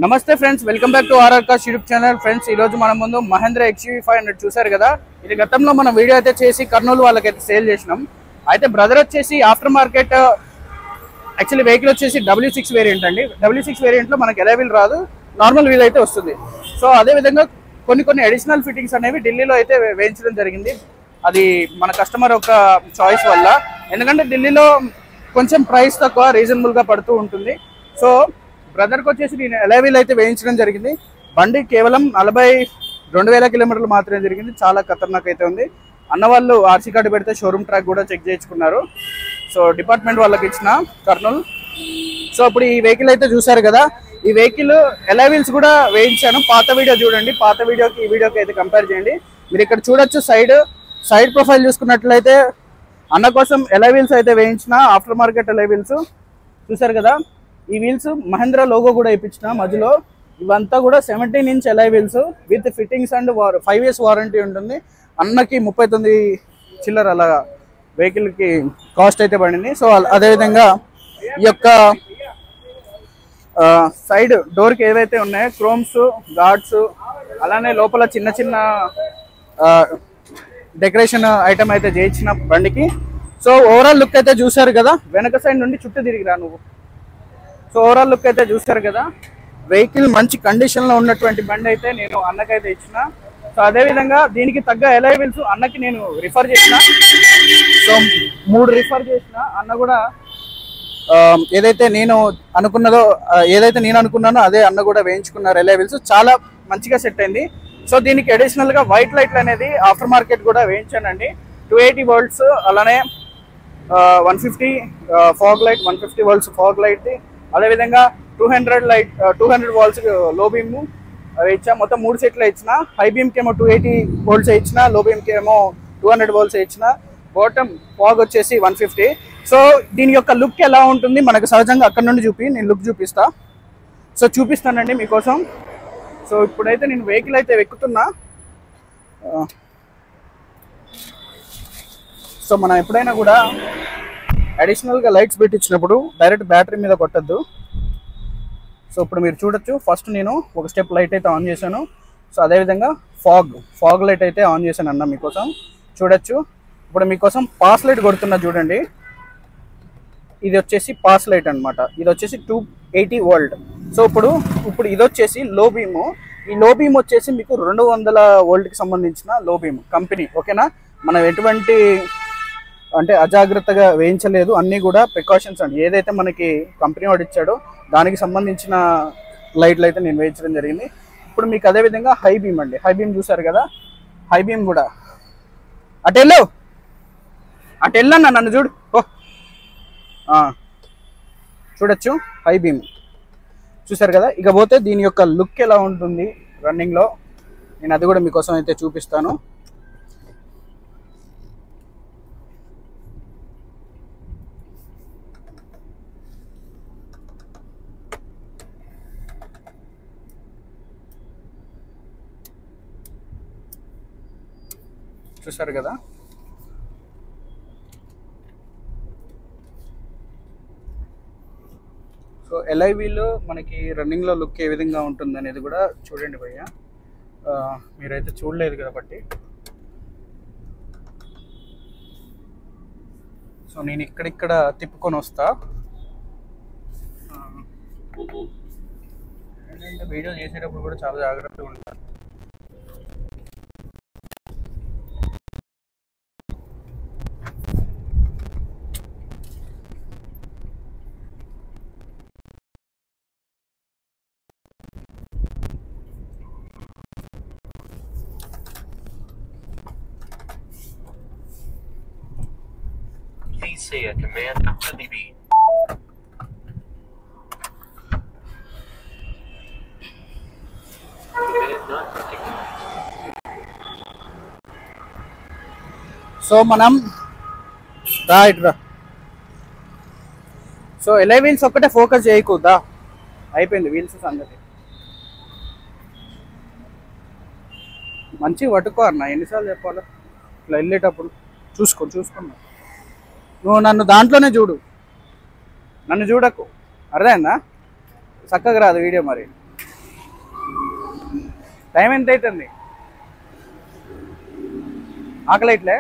నమస్తే friends, welcome back to RR cars YouTube channel. Friends, ఈ రోజు మన ముందు మహేంద్ర XUV 500 చూసారు కదా. ఇది గతంలో మనం వీడియో అయితే చేసి కర్నూలు వాళ్ళకైతే సేల్ చేసినాం. అయితే బ్రదర్ వచ్చేసి ఆఫ్టర్ మార్కెట్ యాక్చువల్లీ వెహికల్ వచ్చేసి W6 వేరియంట్ అండి. W6 వేరియంట్లో మనకి ఎలా వీల్ రాదు, నార్మల్ వీల్ అయితే వస్తుంది. సో అదేవిధంగా కొన్ని అడిషనల్ ఫిట్టింగ్స్ అనేవి ఢిల్లీలో అయితే వేయించడం జరిగింది. అది మన కస్టమర్ ఒక చాయిస్ వల్ల, ఎందుకంటే ఢిల్లీలో కొంచెం ప్రైస్ తక్కువ, రీజనబుల్గా పడుతూ ఉంటుంది. సో బ్రదర్కి వచ్చేసి నేను ఎలా వీల్ అయితే వేయించడం జరిగింది. బండి కేవలం 42,000 కిలోమీటర్లు మాత్రమే జరిగింది. చాలా ఖతర్నాక్ అయితే ఉంది. అన్న వాళ్ళు ఆర్సీ కార్డు పెడితే షోరూమ్ ట్రాక్ కూడా చెక్ చేయించుకున్నారు. సో డిపార్ట్మెంట్ వాళ్ళకి ఇచ్చిన కర్నూలు. సో ఇప్పుడు ఈ వెహికల్ అయితే చూసారు కదా. ఈ వెహికల్ ఎలా వీల్స్ కూడా వేయించాను. పాత వీడియో చూడండి, పాత వీడియోకి ఈ వీడియోకి అయితే కంపేర్ చేయండి. మీరు ఇక్కడ చూడొచ్చు, సైడ్ ప్రొఫైల్ చూసుకున్నట్లయితే అన్న కోసం ఎలా వీల్స్ అయితే వేయించిన, ఆఫ్టర్ మార్కెట్ ఎలా వీల్స్ చూసారు కదా. ఈ వీల్స్ మహేంద్ర లోగో కూడా ఇప్పించిన మధ్యలో. ఇవంతా కూడా 17 ఇంచ్ ఎలా wheels with fittings and 5 years warranty ఉంటుంది. అన్నకి 39 చిల్లర అలాగా వెహికల్కి కాస్ట్ అయితే పడింది. సో అదేవిధంగా ఈ యొక్క సైడ్ డోర్కి ఏవైతే ఉన్నాయో క్రోమ్స్, గార్డ్స్, అలానే లోపల చిన్న డెకరేషన్ ఐటమ్ అయితే చేయించిన బండికి. సో ఓవరాల్ లుక్ అయితే చూసారు కదా. వెనక సైడ్ నుండి చుట్టూ తిరిగిరా నువ్వు. సో ఓవరాల్ లుక్ అయితే చూసారు కదా. వెహికల్ మంచి కండిషన్లో ఉన్నటువంటి బండి అయితే నేను అన్నకైతే ఇచ్చిన. సో అదేవిధంగా దీనికి తగ్గ ఎలాయ్ వీల్స్ అన్నకి నేను రిఫర్ చేసిన. సో 3 రిఫర్ చేసిన. అన్న కూడా ఏదైతే నేను అనుకున్నానో అదే అన్న కూడా వేయించుకున్నారు. ఎలాయ్ వీల్స్ చాలా మంచిగా సెట్ అయింది. సో దీనికి అడిషనల్గా వైట్ లైట్లు అనేది ఆఫ్టర్ మార్కెట్ కూడా వేయించానండి. 280 volts, అలానే 150 fog light, 150 volts fog light, అదేవిధంగా 200 volts లో బీమ్ అవి ఇచ్చా. మొత్తం 3 సెట్లు ఇచ్చిన. హై బీమ్కి ఏమో 280 volts ఇచ్చిన, లో బీమ్కి ఏమో 200 volts ఇచ్చిన. బాటమ్ ఫాగ్ వచ్చేసి 150. సో దీని యొక్క లుక్ ఎలా ఉంటుంది మనకు సహజంగా అక్కడ నుండి నేను లుక్ చూపిస్తా. సో చూపిస్తానండి మీకోసం. సో ఇప్పుడైతే నేను వెహికల్ అయితే ఎక్కుతున్నా. సో మనం ఎప్పుడైనా కూడా అడిషనల్గా లైట్స్ పెట్టించినప్పుడు డైరెక్ట్ బ్యాటరీ మీద కొట్టద్దు. సో ఇప్పుడు మీరు చూడొచ్చు, ఫస్ట్ నేను ఒక స్టెప్ లైట్ అయితే ఆన్ చేశాను. సో అదేవిధంగా ఫాగ్ లైట్ అయితే ఆన్ చేశాను అన్న మీకోసం. చూడొచ్చు, ఇప్పుడు మీకోసం పాస్ లైట్ కొడుతున్నా చూడండి. ఇది వచ్చేసి పాస్ లైట్ అనమాట. ఇది వచ్చేసి 280 volt. సో ఇప్పుడు ఇది వచ్చేసి లో బీమ్. ఈ లో బీమ్ వచ్చేసి మీకు 200 voltకి సంబంధించిన లో బీమ్ కంపెనీ. ఓకేనా, మనం ఎటువంటి అజాగ్రత్తగా వేయించలేదు. అన్నీ కూడా ప్రికాషన్స్ అండి. ఏదైతే మనకి కంపెనీ వాడు ఇచ్చాడో దానికి సంబంధించిన లైట్లు అయితే నేను వేయించడం జరిగింది. ఇప్పుడు మీకు అదేవిధంగా హై బీమ్ అండి. హై బీమ్ చూసారు కదా. హై బీమ్ కూడా అటు వెళ్ళన్నా, నన్ను చూడు. చూడొచ్చు, హై బీమ్ చూసారు కదా. ఇక పోతే దీని యొక్క లుక్ ఎలా ఉంటుంది రన్నింగ్లో, నేను అది కూడా మీకోసం అయితే చూపిస్తాను. చూసారు కదా. సో ఎల్ఐ వీల్ మనకి రన్నింగ్లో లుక్ ఏ విధంగా ఉంటుంది అనేది కూడా చూడండి భయ్య. మీరైతే చూడలేదు కాబట్టి. సో నేను ఇక్కడిక్కడ తిప్పుకొని వస్తా. ఏంటంటే వీడియో చేసేటప్పుడు కూడా చాలా జాగ్రత్తగా ఉంటాను. Please say a command to be. Command not recognized. So మనం రా. సో ఎలా వీల్స్ ఒక్కటే ఫోకస్ చేయకూడదా, అయిపోయింది వీల్స్ సంగతి. మంచిగా పట్టుకో అన్న, ఎన్నిసార్లు చెప్పాలో ఇట్లా వెళ్ళేటప్పుడు. చూసుకున్నా నువ్వు నన్ను దాంట్లోనే చూడు, నన్ను చూడకు. అర్థమైందా? చక్కగా రాదు వీడియో మరి. టైం ఎంత అవుతుంది? ఆకలి ఇట్లే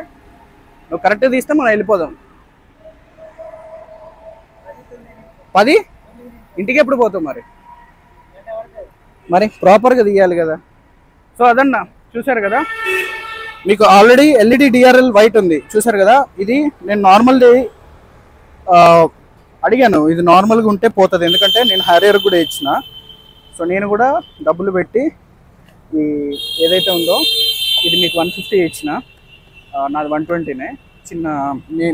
నువ్వు కరెక్ట్గా తీస్తే మనం వెళ్ళిపోదాం. 10 ఇంటికి ఎప్పుడు పోతాం మరి ప్రాపర్గా తీయాలి కదా. సో అదన్నా చూసారు కదా, మీకు ఆల్రెడీ ఎల్ఈడి డిఆర్ఎల్ వైట్ ఉంది చూసారు కదా. ఇది నేను నార్మల్ది అడిగాను, ఇది నార్మల్గా ఉంటే పోతుంది, ఎందుకంటే నేను హ్యారియర్ కూడా ఇచ్చిన. సో నేను కూడా డబ్బులు పెట్టి ఈ ఏదైతే ఉందో ఇది మీకు 150 ఇచ్చిన, నాది 120నే. చిన్న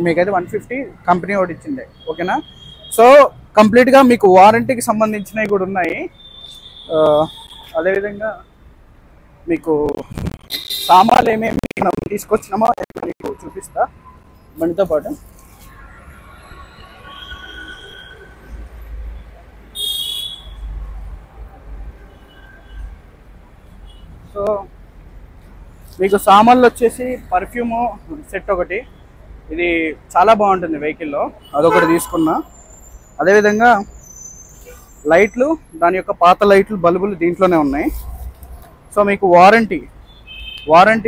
మీకైతే 150 కంపెనీ ఒకటి ఇచ్చిండే, ఓకేనా. సో కంప్లీట్గా మీకు వారంటీకి సంబంధించినవి కూడా ఉన్నాయి. అదేవిధంగా మీకు సామాన్లు ఏమేమి మనం తీసుకొచ్చినామో మీకు చూపిస్తా బండితో పాటు. సో మీకు సామాన్లు వచ్చేసి పర్ఫ్యూము సెట్ ఒకటి, ఇది చాలా బాగుంటుంది వెహికల్లో, అదొకటి తీసుకున్నా. అదేవిధంగా లైట్లు, దాని యొక్క పాత లైట్లు బల్బులు దీంట్లోనే ఉన్నాయి. సో మీకు వారంటీ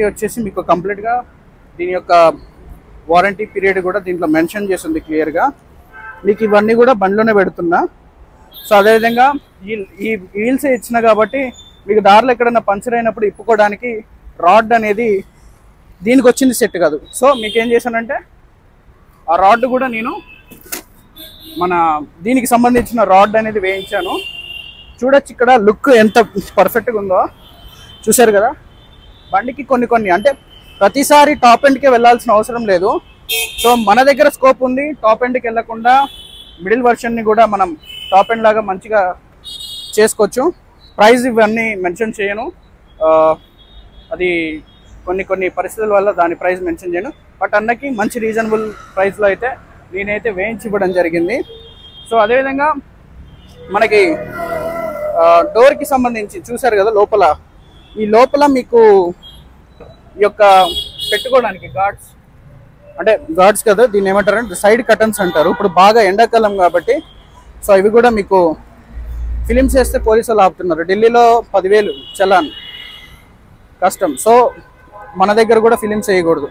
వచ్చేసి మీకు కంప్లీట్గా దీని యొక్క వారంటీ పీరియడ్ కూడా దీంట్లో మెన్షన్ చేసి ఉంది క్లియర్గా. మీకు ఇవన్నీ కూడా బండిలోనే పెడుతున్నా. సో అదేవిధంగా ఈ వీల్స్ ఇచ్చిన కాబట్టి మీకు దారిలో ఎక్కడన్నా పంచర్ అయినప్పుడు ఇప్పుకోవడానికి రాడ్ అనేది దీనికి వచ్చింది సెట్ కాదు. సో మీకు ఏం చేశానంటే ఆ రాడ్ కూడా నేను మన దీనికి సంబంధించిన రాడ్ అనేది వేయించాను. చూడొచ్చు ఇక్కడ లుక్ ఎంత పర్ఫెక్ట్గా ఉందో, చూసారు కదా. బండికి కొన్ని అంటే ప్రతిసారి టాప్ ఎండ్కే వెళ్ళాల్సిన అవసరం లేదు. సో మన దగ్గర స్కోప్ ఉంది టాప్ ఎండ్కి వెళ్ళకుండా మిడిల్ వర్షన్ని కూడా మనం టాప్ ఎండ్ లాగా మంచిగా చేసుకోవచ్చు. ప్రైస్ ఇవన్నీ మెన్షన్ చేయను, అది కొన్ని పరిస్థితుల వల్ల దాని ప్రైస్ మెన్షన్ చేయను. బట్ అన్నకి మంచి రీజనబుల్ ప్రైస్లో అయితే నేనైతే వేయించి ఇవ్వడం జరిగింది. సో అదేవిధంగా మనకి డోర్కి సంబంధించి చూసారు కదా, ఈ లోపల మీకు ఈ యొక్క పెట్టుకోవడానికి గార్డ్స్ కదా, దీన్ని ఏమంటారంటే సైడ్ కటన్స్ అంటారు. ఇప్పుడు బాగా ఎండాకాలం కాబట్టి సో ఇవి కూడా మీకు ఫిలిమ్స్ వేస్తే పోలీసులు ఆపుతున్నారు. ఢిల్లీలో 10,000 చలాన్ కష్టం. సో మన దగ్గర కూడా ఫిలిమ్స్ వేయకూడదు.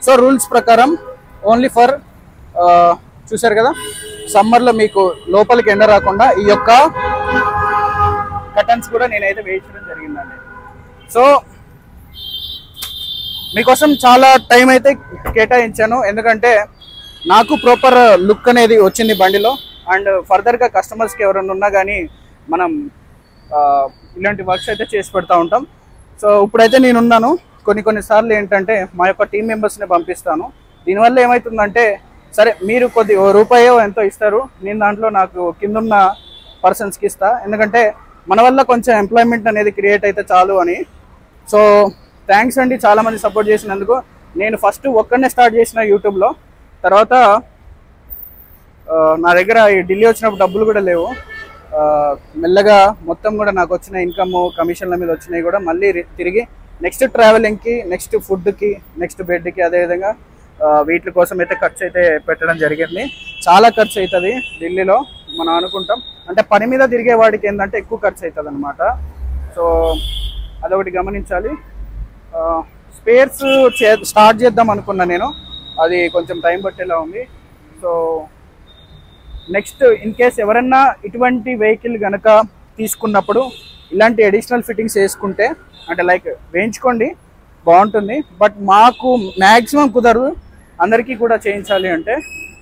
సో రూల్స్ ప్రకారం ఓన్లీ ఫర్ చూసారు కదా, సమ్మర్లో మీకు లోపలికి ఎండ రాకుండా ఈ యొక్క కటన్స్ కూడా నేనైతే వేయించడం జరిగిందండి. సో మీకోసం చాలా టైం అయితే కేటాయించాను, ఎందుకంటే నాకు ప్రాపర్ లుక్ అనేది వచ్చింది బండిలో. అండ్ ఫర్దర్గా కస్టమర్స్కి ఎవరైనా ఉన్నా కానీ మనం ఇలాంటి వర్క్స్ అయితే చేసి పెడతా ఉంటాం. సో ఇప్పుడైతే నేనున్నాను. కొన్నిసార్లు ఏంటంటే మా యొక్క టీం మెంబర్స్ని పంపిస్తాను. దీనివల్ల ఏమవుతుందంటే సరే మీరు రూపాయో ఎంతో ఇస్తారు, నేను దాంట్లో నాకు కిందున్న పర్సన్స్కి ఇస్తా, ఎందుకంటే మన వల్ల కొంచెం ఎంప్లాయ్మెంట్ అనేది క్రియేట్ అయితే చాలు అని. సో థ్యాంక్స్ అండి చాలామంది సపోర్ట్ చేసినందుకు. నేను ఫస్ట్ ఒక్కడనే స్టార్ట్ చేసిన యూట్యూబ్లో, తర్వాత నా దగ్గర ఢిల్లీ వచ్చినప్పుడు డబ్బులు కూడా లేవు. మెల్లగా మొత్తం కూడా నాకు వచ్చిన ఇన్కమ్ కమిషన్ల మీద వచ్చినాయి కూడా మళ్ళీ తిరిగి నెక్స్ట్ ట్రావెలింగ్కి, నెక్స్ట్ ఫుడ్కి, నెక్స్ట్ బెడ్కి, అదేవిధంగా వీటి కోసం అయితే ఖర్చు అయితే పెట్టడం జరిగింది. చాలా ఖర్చు అవుతుంది ఢిల్లీలో మనం అనుకుంటాం, అంటే పని మీద తిరిగే వాడికి ఏంటంటే ఎక్కువ ఖర్చు అవుతుంది అనమాట. సో అదొకటి గమనించాలి. స్పేర్స్ స్టార్ట్ చేద్దాం అనుకున్నా నేను, అది కొంచెం టైం పట్టేలా ఉంది. సో నెక్స్ట్ ఇన్ కేస్ ఎవరన్నా ఇటువంటి వెహికల్ కనుక తీసుకున్నప్పుడు ఇలాంటి అడిషనల్ ఫిట్టింగ్స్ వేసుకుంటే, అంటే లైక్ వేయించుకోండి బాగుంటుంది. బట్ మాకు మ్యాక్సిమం కుదరదు అందరికీ కూడా చేయించాలి అంటే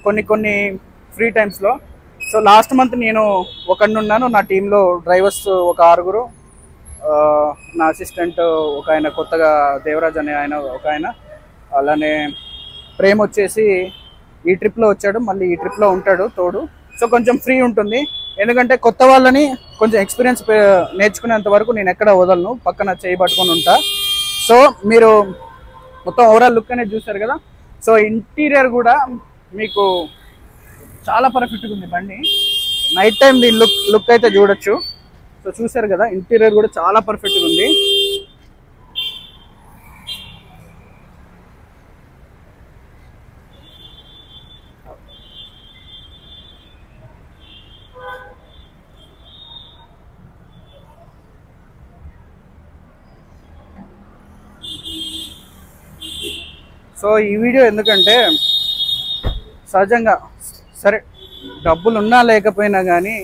కొన్ని ఫ్రీ టైమ్స్లో. సో లాస్ట్ మంత్ నేను ఒకడిని ఉన్నాను, నా టీంలో డ్రైవర్స్ ఒక 6, నా అసిస్టెంట్ ఒక ఆయన, కొత్తగా దేవరాజ్ అనే ఆయన ఒక ఆయన, అలానే ప్రేమ్ వచ్చేసి ఈ ట్రిప్లో వచ్చాడు, మళ్ళీ ఈ ట్రిప్లో ఉంటాడు తోడు. సో కొంచెం ఫ్రీ ఉంటుంది, ఎందుకంటే కొత్త వాళ్ళని కొంచెం ఎక్స్పీరియన్స్ నేర్చుకునేంత వరకు నేను ఎక్కడ వదలను, పక్కన చేయి పట్టుకొని ఉంటా. సో మీరు మొత్తం ఓవరాల్ లుక్ అనేది చూసారు కదా. సో ఇంటీరియర్ కూడా మీకు చాలా పర్ఫెక్ట్గా ఉంది బండి. నైట్ టైం దీని లుక్ అయితే చూడొచ్చు. సో చూసారు కదా, ఇంటీరియర్ కూడా చాలా పర్ఫెక్ట్గా ఉంది. సో ఈ వీడియో ఎందుకంటే సహజంగా సరే డబ్బులు ఉన్నా లేకపోయినా కానీ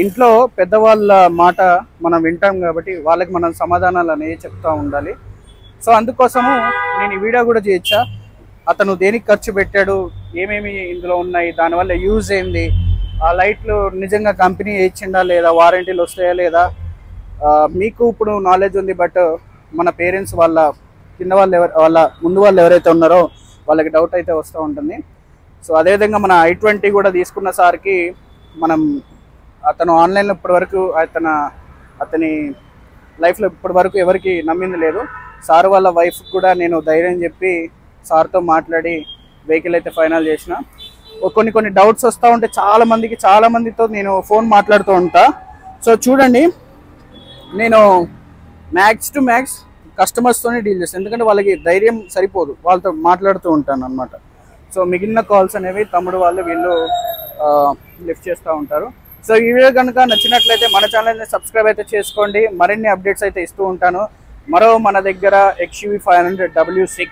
ఇంట్లో పెద్దవాళ్ళ మాట మనం వింటాం కాబట్టి వాళ్ళకి మనం సమాధానాలు అనేవి చెప్తూ ఉండాలి. సో అందుకోసము నేను ఈ వీడియో కూడా చేయొచ్చా, అతను దేనికి ఖర్చు పెట్టాడు, ఏమేమి ఇందులో ఉన్నాయి, దానివల్ల యూజ్ ఏంది, ఆ లైట్లు నిజంగా కంపెనీ ఇచ్చిందా లేదా, వారంటీలు వస్తాయా లేదా, మీకు ఇప్పుడు నాలెడ్జ్ ఉంది బట్ మన పేరెంట్స్ వాళ్ళ కింద వాళ్ళు వాళ్ళ ముందు వాళ్ళు ఎవరైతే ఉన్నారో వాళ్ళకి డౌట్ అయితే వస్తూ ఉంటుంది. సో అదేవిధంగా మన i20 కూడా తీసుకున్న సార్కి మనం అతను ఆన్లైన్లో ఇప్పటివరకు అతని లైఫ్లో ఇప్పటివరకు ఎవరికి నమ్మింది లేదు. సార్ వాళ్ళ వైఫ్ కూడా నేను ధైర్యం చెప్పి సార్తో మాట్లాడి వెహికల్ అయితే ఫైనల్ చేసిన. కొన్ని డౌట్స్ వస్తూ ఉంటే చాలా మందితో నేను ఫోన్ మాట్లాడుతూ ఉంటా. సో చూడండి, నేను మ్యాక్స్ టు మ్యాక్స్ కస్టమర్స్తోనే డీల్ చేస్తాను, ఎందుకంటే వాళ్ళకి ధైర్యం సరిపోదు, వాళ్ళతో మాట్లాడుతూ ఉంటాను అనమాట. సో మిగిలిన కాల్స్ అనేవి తమ్ముడు వాళ్ళు వీళ్ళు లిఫ్ట్ చేస్తూ ఉంటారు. సో ఈ వీడియో కనుక నచ్చినట్లయితే మన ఛానల్ని సబ్స్క్రైబ్ అయితే చేసుకోండి. మరిన్ని అప్డేట్స్ అయితే ఇస్తూ ఉంటాను. మన దగ్గర XUV 500 W6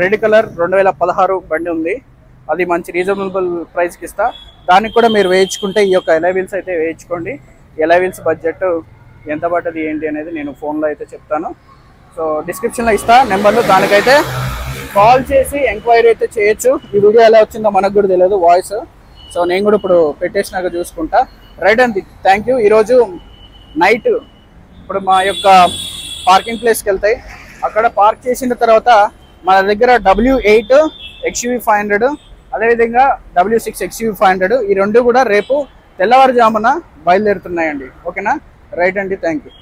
రెడ్ కలర్ 2016 బండి ఉంది. అది మంచి రీజనబుల్ ప్రైస్కి ఇస్తా. దానికి కూడా మీరు వేయించుకుంటే ఈ యొక్క ఎలాయ్ వీల్స్ అయితే వేయించుకోండి. ఎలాయ్ వీల్స్ బడ్జెట్ ఎంత పడుతుంది ఏంటి అనేది నేను ఫోన్లో అయితే చెప్తాను. సో డిస్క్రిప్షన్లో ఇస్తా నెంబర్లు, దానికైతే కాల్ చేసి ఎంక్వైరీ అయితే చేయొచ్చు. ఈ వీడియో ఎలా వచ్చిందో మనకు కూడా తెలియదు వాయిస్. సో నేను కూడా ఇప్పుడు పెట్టేసినాక చూసుకుంటా. రైట్ అండి, థ్యాంక్ యూ. ఈరోజు నైట్ ఇప్పుడు మా యొక్క పార్కింగ్ ప్లేస్కి వెళ్తాయి, అక్కడ పార్క్ చేసిన తర్వాత మన దగ్గర W8 XUV 500 అదేవిధంగా W6 XUV 500 ఈ రెండు కూడా రేపు తెల్లవారుజామున బయలుదేరుతున్నాయండి. ఓకేనా? రైట్ అండి, థ్యాంక్ యూ.